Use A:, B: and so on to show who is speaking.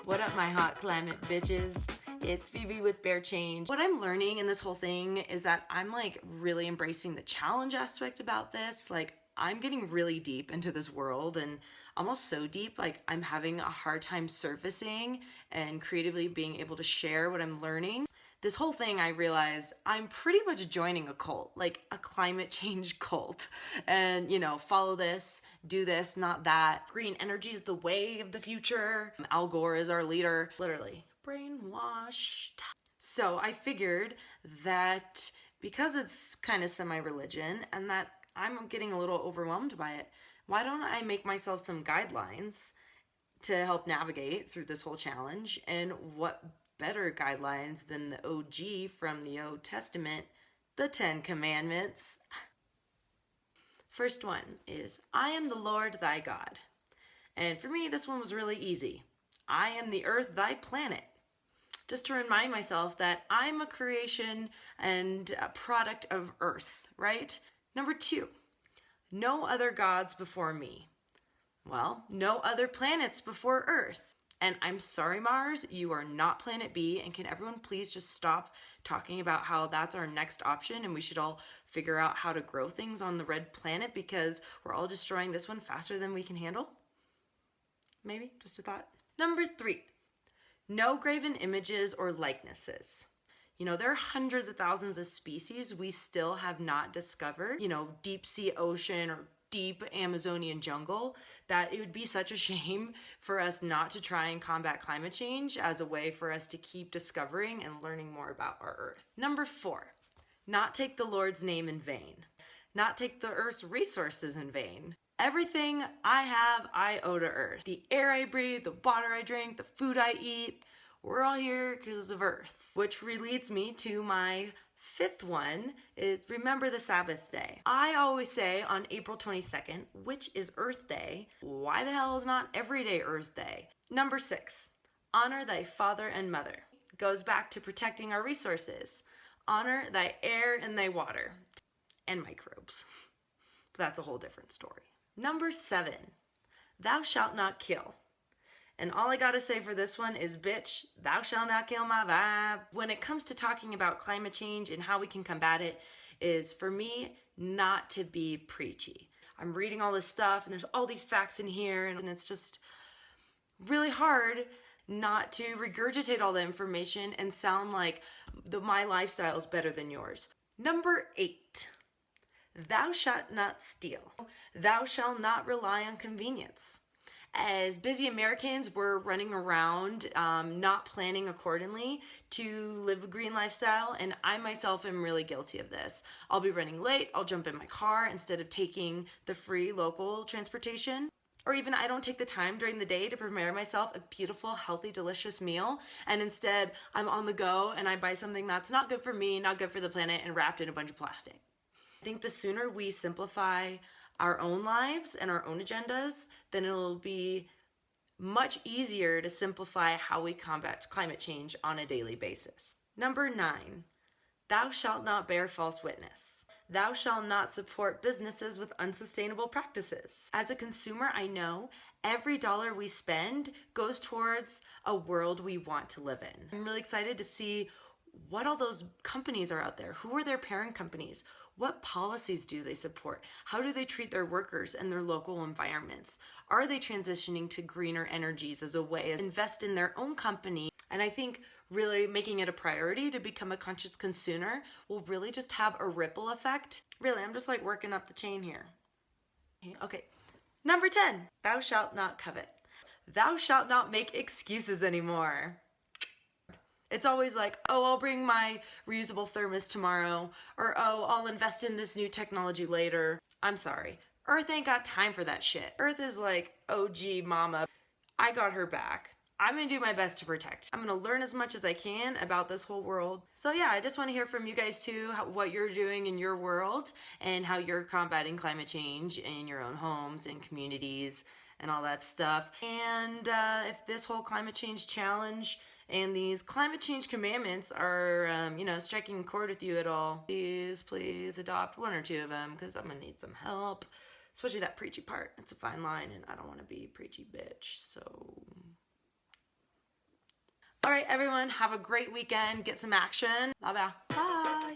A: What up, my hot climate bitches? It's Phoebe with Bear Change. What I'm learning in this whole thing is that I'm like really embracing the challenge aspect about this. Like, I'm getting really deep into this world, and almost so deep, like I'm having a hard time surfacing and creatively being able to share what I'm learning. This whole thing, I realized I'm pretty much joining a cult, like a climate change cult. And, you know, follow this, do this, not that. Green energy is the way of the future. Al Gore is our leader. Literally, brainwashed. So I figured that because it's kind of semi-religion and that I'm getting a little overwhelmed by it, why don't I make myself some guidelines to help navigate through this whole challenge? And what better guidelines than the OG from the Old Testament, the 10 Commandments. First one is, I am the Lord thy God. And for me, this one was really easy. I am the earth, thy planet. Just to remind myself that I'm a creation and a product of earth, right? Number 2, no other gods before me. Well, no other planets before Earth. And I'm sorry, Mars, you are not planet B, and can everyone please just stop talking about how that's our next option and we should all figure out how to grow things on the red planet because we're all destroying this one faster than we can handle? Maybe, just a thought. Number 3, no graven images or likenesses. You know, there are hundreds of thousands of species we still have not discovered, you know, deep sea ocean or deep Amazonian jungle, that it would be such a shame for us not to try and combat climate change as a way for us to keep discovering and learning more about our Earth. Number 4, not take the Lord's name in vain. Not take the Earth's resources in vain. Everything I have, I owe to Earth. The air I breathe, the water I drink, the food I eat, we're all here because of Earth. Which leads me to my 5th one, is remember the Sabbath day. I always say on April 22nd, which is Earth Day, why the hell is not everyday Earth Day? Number 6, honor thy father and mother. Goes back to protecting our resources. Honor thy air and thy water. And microbes. But that's a whole different story. Number 7, thou shalt not kill. And all I gotta say for this one is, bitch, thou shalt not kill my vibe. When it comes to talking about climate change and how we can combat it, is for me not to be preachy. I'm reading all this stuff and there's all these facts in here, and it's just really hard not to regurgitate all the information and sound like my lifestyle is better than yours. Number 8, thou shalt not steal. Thou shalt not rely on convenience. As busy Americans, we're running around not planning accordingly to live a green lifestyle, and I myself am really guilty of this. I'll be running late, I'll jump in my car instead of taking the free local transportation. Or even I don't take the time during the day to prepare myself a beautiful, healthy, delicious meal, and instead I'm on the go and I buy something that's not good for me, not good for the planet, and wrapped in a bunch of plastic. I think the sooner we simplify our own lives and our own agendas, then it'll be much easier to simplify how we combat climate change on a daily basis. Number 9, thou shalt not bear false witness. Thou shalt not support businesses with unsustainable practices. As a consumer, I know every dollar we spend goes towards a world we want to live in. I'm really excited to see what all those companies are out there. Who are their parent companies? What policies do they support? How do they treat their workers and their local environments? Are they transitioning to greener energies as a way to invest in their own company? And I think really making it a priority to become a conscious consumer will really just have a ripple effect. Really, I'm just like working up the chain here. Okay, number 10, thou shalt not covet. Thou shalt not make excuses anymore. It's always like, oh, I'll bring my reusable thermos tomorrow, or oh, I'll invest in this new technology later. I'm sorry, Earth ain't got time for that shit. Earth is like, OG mama, I got her back. I'm gonna do my best to protect. I'm gonna learn as much as I can about this whole world. So yeah, I just wanna hear from you guys too, what you're doing in your world and how you're combating climate change in your own homes and communities and all that stuff. And if this whole climate change challenge and these climate change commandments are, striking a chord with you at all, please adopt 1 or 2 of them, because I'm gonna need some help, especially that preachy part. It's a fine line, and I don't want to be a preachy bitch, so All right, everyone, have a great weekend. Get some action. Bye-bye. Bye.